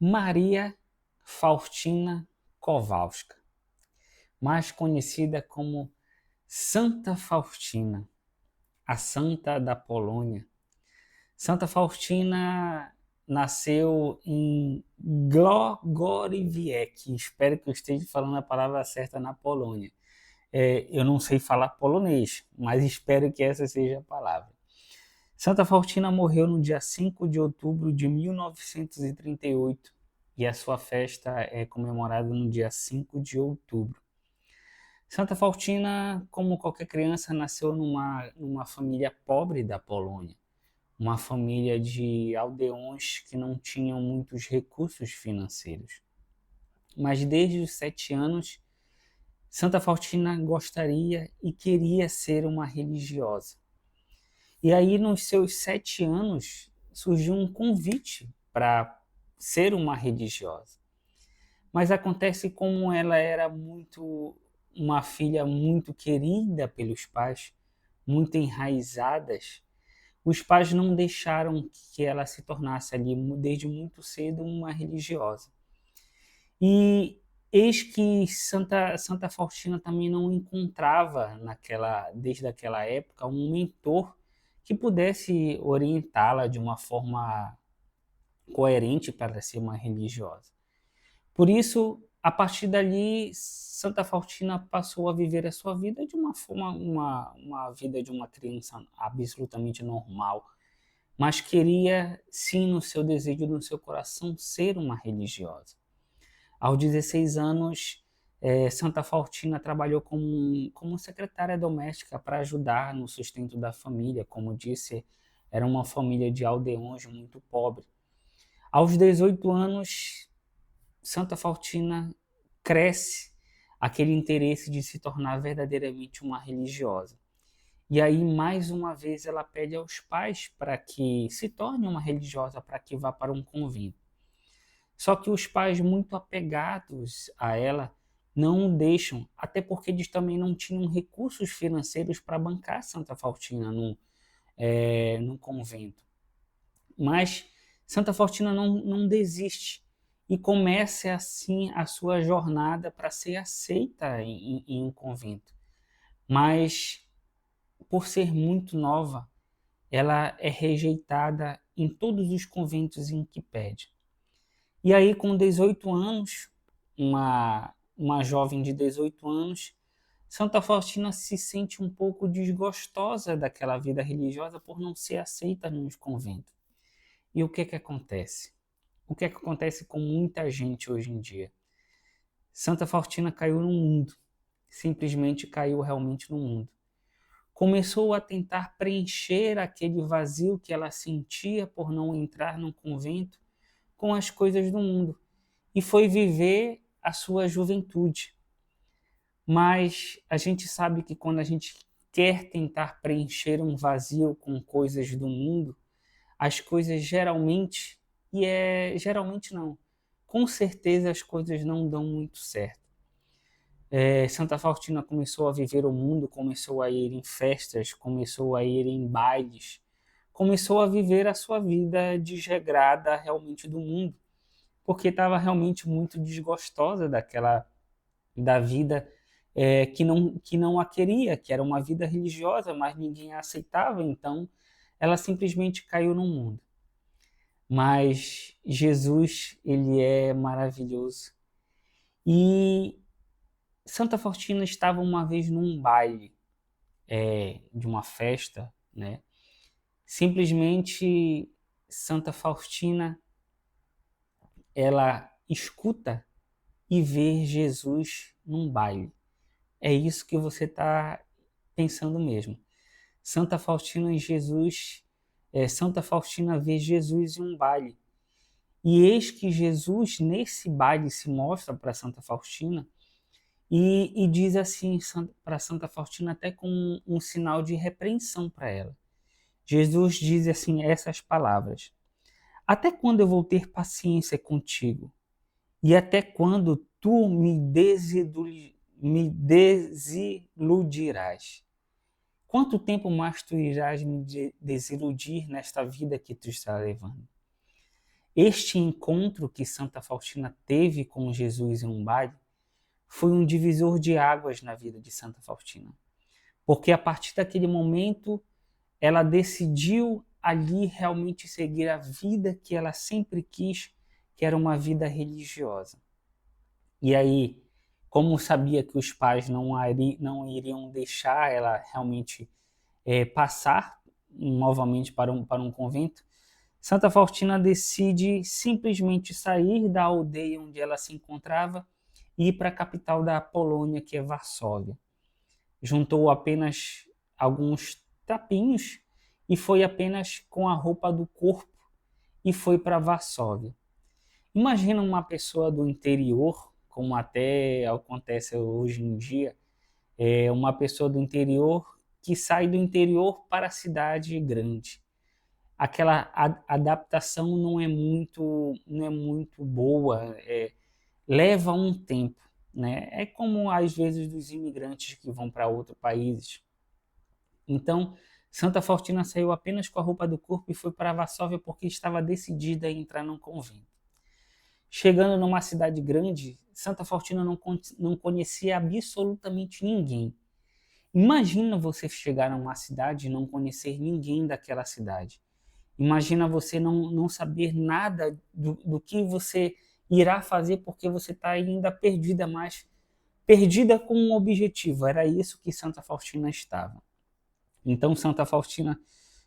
Maria Faustina Kowalska, mais conhecida como Santa Faustina, a Santa da Polônia. Santa Faustina nasceu em Głogowicz, espero que eu esteja falando a palavra certa, na Polônia. Eu não sei falar polonês, mas espero que essa seja a palavra. Santa Faustina morreu no dia 5 de outubro de 1938 e a sua festa é comemorada no dia 5 de outubro. Santa Faustina, como qualquer criança, nasceu numa família pobre da Polônia, uma família de aldeões que não tinham muitos recursos financeiros. Mas desde os 7 anos, Santa Faustina gostaria e queria ser uma religiosa. E aí, nos seus 7 anos, surgiu um convite para ser uma religiosa. Mas acontece, como ela era uma filha muito querida pelos pais, muito enraizadas, os pais não deixaram que ela se tornasse ali, desde muito cedo, uma religiosa. E eis que Santa Faustina também não encontrava, desde aquela época, um mentor que pudesse orientá-la de uma forma coerente para ser uma religiosa. Por isso, a partir dali, Santa Faustina passou a viver a sua vida de uma forma, uma vida de uma criança absolutamente normal, mas queria, sim, no seu desejo, no seu coração, ser uma religiosa. Aos 16 anos, Santa Faustina trabalhou como secretária doméstica para ajudar no sustento da família. Como disse, era uma família de aldeões muito pobre. Aos 18 anos, Santa Faustina cresce aquele interesse de se tornar verdadeiramente uma religiosa. E aí, mais uma vez, ela pede aos pais para que se torne uma religiosa, para que vá para um convento. Só que os pais, muito apegados a ela, não deixam, até porque eles também não tinham recursos financeiros para bancar Santa Faustina no convento. Mas Santa Faustina não desiste e começa assim a sua jornada para ser aceita em um convento. Mas, por ser muito nova, ela é rejeitada em todos os conventos em que pede. E aí, com 18 anos, uma jovem de 18 anos, Santa Faustina se sente um pouco desgostosa daquela vida religiosa por não ser aceita nos conventos. E o que que acontece? O que é que acontece com muita gente hoje em dia? Santa Faustina caiu no mundo, simplesmente caiu realmente no mundo. Começou a tentar preencher aquele vazio que ela sentia por não entrar num convento com as coisas do mundo e foi viver a sua juventude. Mas a gente sabe que quando a gente quer tentar preencher um vazio com coisas do mundo, as coisas geralmente não, com certeza as coisas não dão muito certo. Santa Faustina começou a viver o mundo, começou a ir em festas, começou a ir em bailes, começou a viver a sua vida desregrada realmente do mundo, porque estava realmente muito desgostosa da vida que não a queria, que era uma vida religiosa, mas ninguém a aceitava, então ela simplesmente caiu no mundo. Mas Jesus, ele é maravilhoso. E Santa Faustina estava uma vez num baile de uma festa, né? Simplesmente Santa Faustina, ela escuta e vê Jesus num baile. É isso que você está pensando mesmo. Santa Faustina Santa Faustina vê Jesus em um baile. E eis que Jesus, nesse baile, se mostra para Santa Faustina e diz assim para Santa Faustina, até com um sinal de repreensão para ela. Jesus diz assim essas palavras: Até quando eu vou ter paciência contigo? E até quando tu me desiludirás? Quanto tempo mais tu irás me desiludir nesta vida que tu está levando? Este encontro que Santa Faustina teve com Jesus em um baile foi um divisor de águas na vida de Santa Faustina, porque a partir daquele momento ela decidiu ali realmente seguir a vida que ela sempre quis, que era uma vida religiosa. E aí, como sabia que os pais não iriam deixar ela realmente passar novamente para um convento, Santa Faustina decide simplesmente sair da aldeia onde ela se encontrava e ir para a capital da Polônia, que é Varsóvia. Juntou apenas alguns tapinhos e foi apenas com a roupa do corpo e foi para Varsóvia. Imagina uma pessoa do interior, como até acontece hoje em dia, uma pessoa do interior que sai do interior para a cidade grande. Aquela adaptação não é muito boa, leva um tempo, né? É como às vezes dos imigrantes que vão para outros países. Então, Santa Faustina saiu apenas com a roupa do corpo e foi para Varsóvia porque estava decidida a entrar num convento. Chegando numa cidade grande, Santa Faustina não conhecia absolutamente ninguém. Imagina você chegar numa cidade e não conhecer ninguém daquela cidade. Imagina você não saber nada do que você irá fazer porque você está ainda perdida, mas perdida com um objetivo. Era isso que Santa Faustina estava. Então Santa Faustina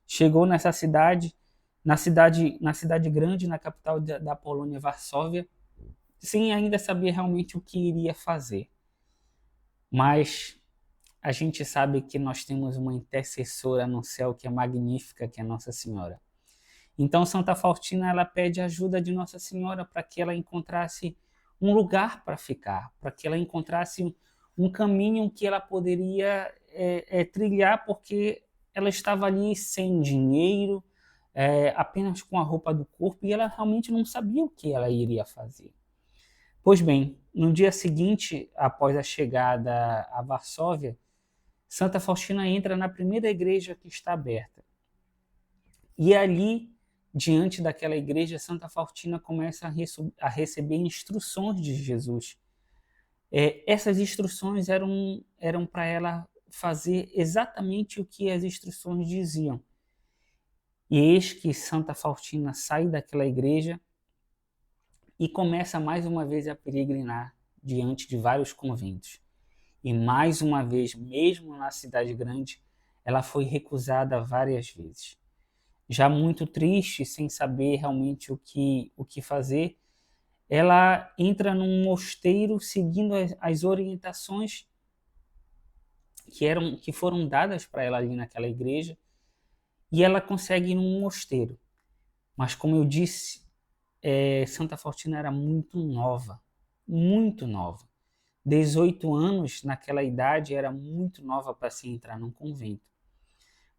chegou nessa cidade, na cidade grande, na capital da Polônia, Varsóvia, sem ainda saber realmente o que iria fazer. Mas a gente sabe que nós temos uma intercessora no céu que é magnífica, que é Nossa Senhora. Então Santa Faustina ela pede ajuda de Nossa Senhora para que ela encontrasse um lugar para ficar, para que ela encontrasse um caminho que ela poderia trilhar, porque ela estava ali sem dinheiro, apenas com a roupa do corpo, e ela realmente não sabia o que ela iria fazer. Pois bem, no dia seguinte, após a chegada a Varsóvia, Santa Faustina entra na primeira igreja que está aberta. E ali, diante daquela igreja, Santa Faustina começa a receber instruções de Jesus. Essas instruções eram para ela fazer exatamente o que as instruções diziam. E eis que Santa Faustina sai daquela igreja e começa mais uma vez a peregrinar diante de vários conventos. E mais uma vez, mesmo na cidade grande, ela foi recusada várias vezes. Já muito triste, sem saber realmente o que fazer, ela entra num mosteiro seguindo as orientações que foram dadas para ela ali naquela igreja, e ela consegue ir num mosteiro. Mas como eu disse, Santa Faustina era muito nova, muito nova. 18 anos naquela idade era muito nova para se entrar num convento.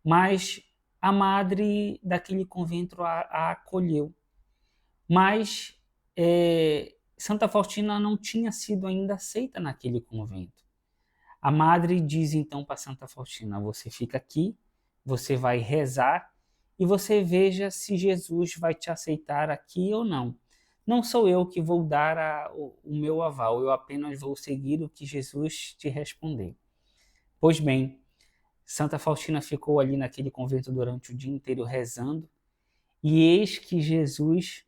Mas a madre daquele convento a acolheu. Mas Santa Faustina não tinha sido ainda aceita naquele convento. A madre diz então para Santa Faustina: você fica aqui, você vai rezar e você veja se Jesus vai te aceitar aqui ou não. Não sou eu que vou dar o meu aval, eu apenas vou seguir o que Jesus te responder. Pois bem, Santa Faustina ficou ali naquele convento durante o dia inteiro rezando, e eis que Jesus,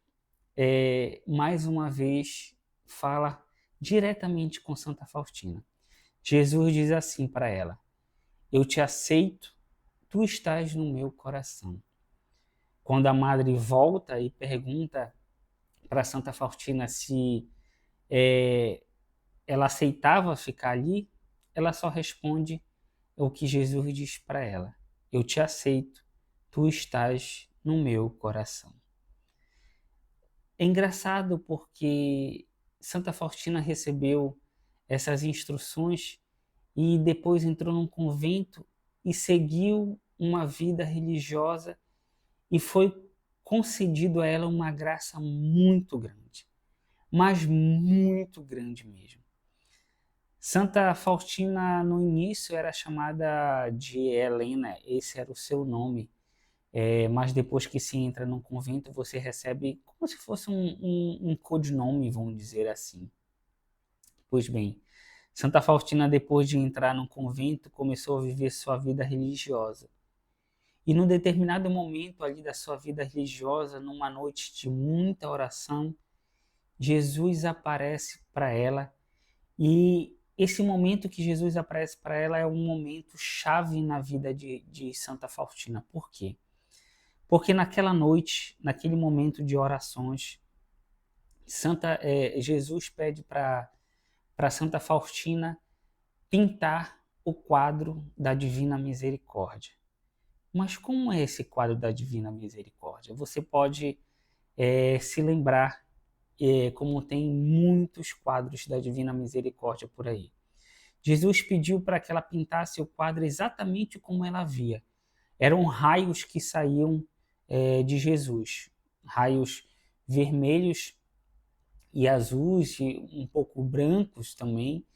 mais uma vez, fala diretamente com Santa Faustina. Jesus diz assim para ela: eu te aceito, tu estás no meu coração. Quando a madre volta e pergunta para Santa Faustina se ela aceitava ficar ali, ela só responde o que Jesus diz para ela: eu te aceito, tu estás no meu coração. É engraçado porque Santa Faustina recebeu essas instruções e depois entrou num convento e seguiu uma vida religiosa, e foi concedido a ela uma graça muito grande, mas muito grande mesmo. Santa Faustina no início era chamada de Helena, esse era o seu nome, mas depois que se entra num convento, você recebe como se fosse um codinome, vamos dizer assim. Pois bem, Santa Faustina, depois de entrar num convento, começou a viver sua vida religiosa. E num determinado momento ali da sua vida religiosa, numa noite de muita oração, Jesus aparece para ela, e esse momento que Jesus aparece para ela é um momento chave na vida de Santa Faustina. Por quê? Porque naquela noite, naquele momento de orações, Jesus pede para Santa Faustina pintar o quadro da Divina Misericórdia. Mas como é esse quadro da Divina Misericórdia? Você pode se lembrar como tem muitos quadros da Divina Misericórdia por aí. Jesus pediu para que ela pintasse o quadro exatamente como ela via. Eram raios que saíam de Jesus, raios vermelhos e azuis, e um pouco brancos também.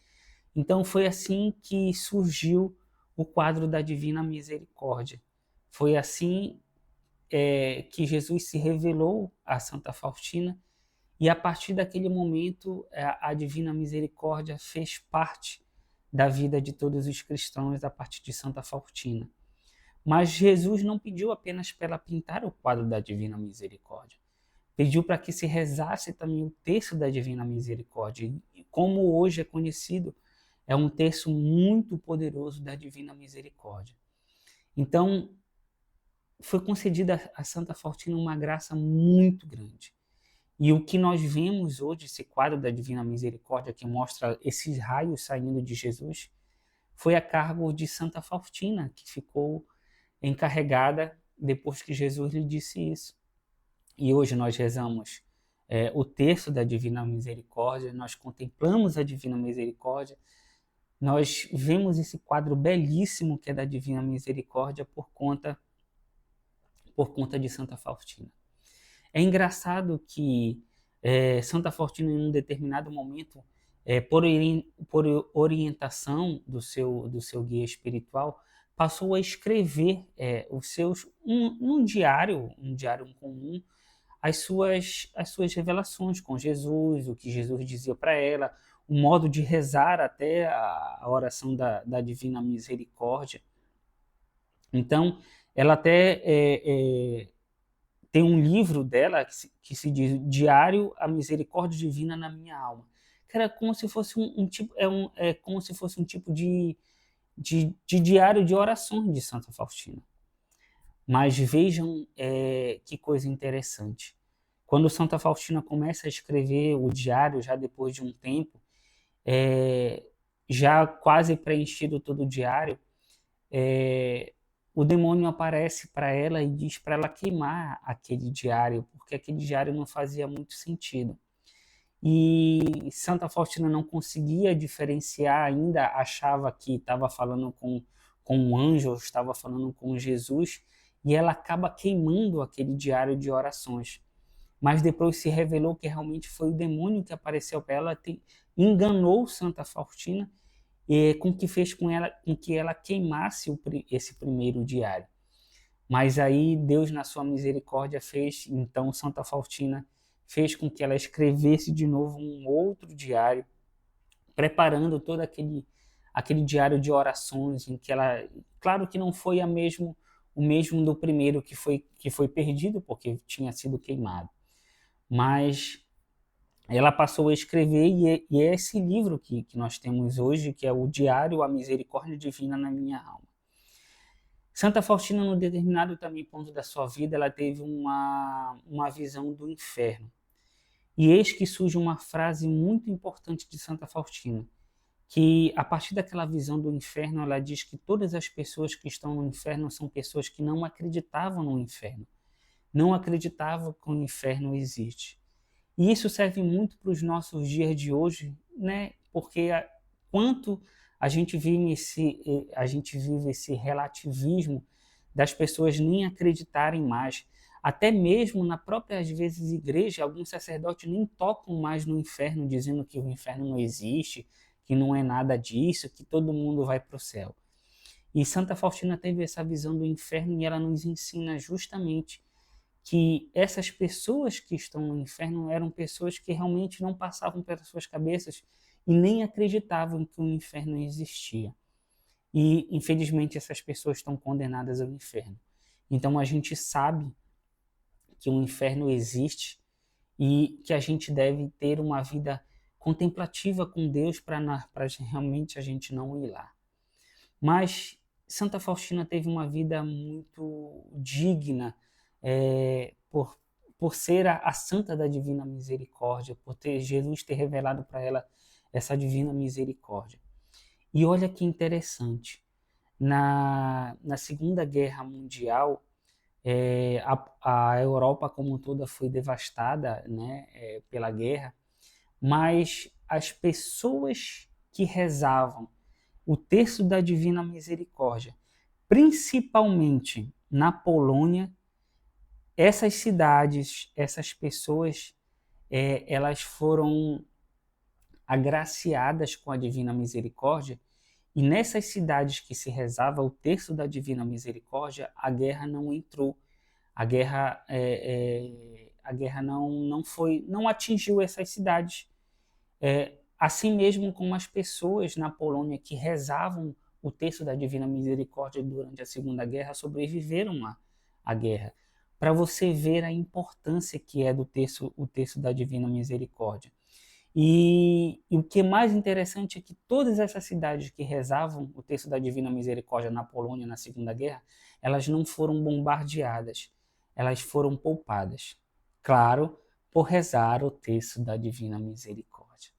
Então foi assim que surgiu o quadro da Divina Misericórdia. Foi assim que Jesus se revelou a Santa Faustina, e a partir daquele momento a Divina Misericórdia fez parte da vida de todos os cristãos a partir de Santa Faustina. Mas Jesus não pediu apenas para ela pintar o quadro da Divina Misericórdia. Pediu para que se rezasse também o terço da Divina Misericórdia. E como hoje é conhecido, é um terço muito poderoso da Divina Misericórdia. Então, foi concedida a Santa Faustina uma graça muito grande. E o que nós vemos hoje, esse quadro da Divina Misericórdia, que mostra esses raios saindo de Jesus, foi a cargo de Santa Faustina, que ficou encarregada depois que Jesus lhe disse isso. E hoje nós rezamos o terço da Divina Misericórdia, nós contemplamos a Divina Misericórdia, nós vemos esse quadro belíssimo que é da Divina Misericórdia por conta de Santa Faustina. É engraçado que Santa Faustina, em um determinado momento, por orientação do seu guia espiritual, passou a escrever num diário, comum, as suas revelações com Jesus, o que Jesus dizia para ela, o modo de rezar até a oração da Divina Misericórdia. Então, ela até tem um livro dela que se diz Diário à Misericórdia Divina na Minha Alma, que era como se fosse como se fosse um tipo de diário de orações de Santa Faustina. Mas vejam que coisa interessante. Quando Santa Faustina começa a escrever o diário, já depois de um tempo, já quase preenchido todo o diário, o demônio aparece para ela e diz para ela queimar aquele diário, porque aquele diário não fazia muito sentido. E Santa Faustina não conseguia diferenciar ainda, achava que estava falando com um anjo, estava falando com Jesus, e ela acaba queimando aquele diário de orações. Mas depois se revelou que realmente foi o demônio que apareceu para ela, enganou Santa Faustina, com que fez com que ela queimasse esse primeiro diário. Mas aí Deus, na sua misericórdia, fez, então Santa Faustina fez com que ela escrevesse de novo um outro diário, preparando todo aquele diário de orações, em que ela, claro que não foi o mesmo do primeiro que foi perdido, porque tinha sido queimado, mas ela passou a escrever, e é esse livro que nós temos hoje, que é o Diário à Misericórdia Divina na Minha Alma. Santa Faustina, num determinado também ponto da sua vida, ela teve uma visão do inferno. E eis que surge uma frase muito importante de Santa Faustina, que a partir daquela visão do inferno, ela diz que todas as pessoas que estão no inferno são pessoas que não acreditavam no inferno, não acreditavam que o inferno existe. E isso serve muito para os nossos dias de hoje, né? Porque quanto a gente vive esse relativismo das pessoas nem acreditarem mais. Até mesmo na própria, às vezes, igreja, alguns sacerdotes nem tocam mais no inferno, dizendo que o inferno não existe, que não é nada disso, que todo mundo vai para o céu. E Santa Faustina teve essa visão do inferno e ela nos ensina justamente que essas pessoas que estão no inferno eram pessoas que realmente não passavam pelas suas cabeças e nem acreditavam que o inferno existia. E, infelizmente, essas pessoas estão condenadas ao inferno. Então, a gente sabe que o inferno existe e que a gente deve ter uma vida contemplativa com Deus para realmente a gente não ir lá. Mas Santa Faustina teve uma vida muito digna, por ser a santa da Divina Misericórdia, por ter Jesus ter revelado para ela essa Divina Misericórdia. E olha que interessante, na Segunda Guerra Mundial, a Europa como toda foi devastada, né, pela guerra, mas as pessoas que rezavam o terço da Divina Misericórdia, principalmente na Polônia, essas cidades, essas pessoas, elas foram agraciadas com a Divina Misericórdia, e nessas cidades que se rezava o terço da Divina Misericórdia, a guerra não entrou, a guerra não atingiu essas cidades. Assim mesmo como as pessoas na Polônia que rezavam o terço da Divina Misericórdia durante a Segunda Guerra sobreviveram à guerra. Para você ver a importância que é o terço da Divina Misericórdia. E o que é mais interessante é que todas essas cidades que rezavam o terço da Divina Misericórdia na Polônia na Segunda Guerra, elas não foram bombardeadas, elas foram poupadas. Claro, por rezar o terço da Divina Misericórdia.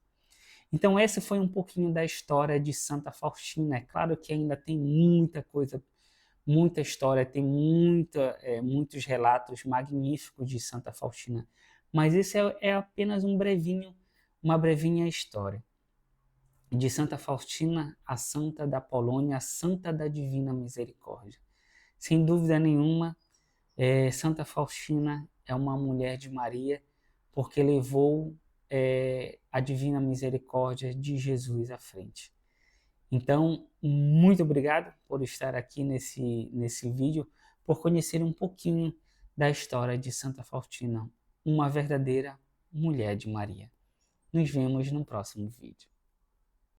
Então esse foi um pouquinho da história de Santa Faustina. É claro que ainda tem muita coisa, muita história, tem muitos relatos magníficos de Santa Faustina, mas esse é apenas uma brevinha história de Santa Faustina, a santa da Polônia, a santa da Divina Misericórdia. Sem dúvida nenhuma, Santa Faustina é uma mulher de Maria, porque levou a Divina Misericórdia de Jesus à frente. Então, muito obrigado por estar aqui nesse vídeo, por conhecer um pouquinho da história de Santa Faustina, uma verdadeira mulher de Maria. Nos vemos no próximo vídeo.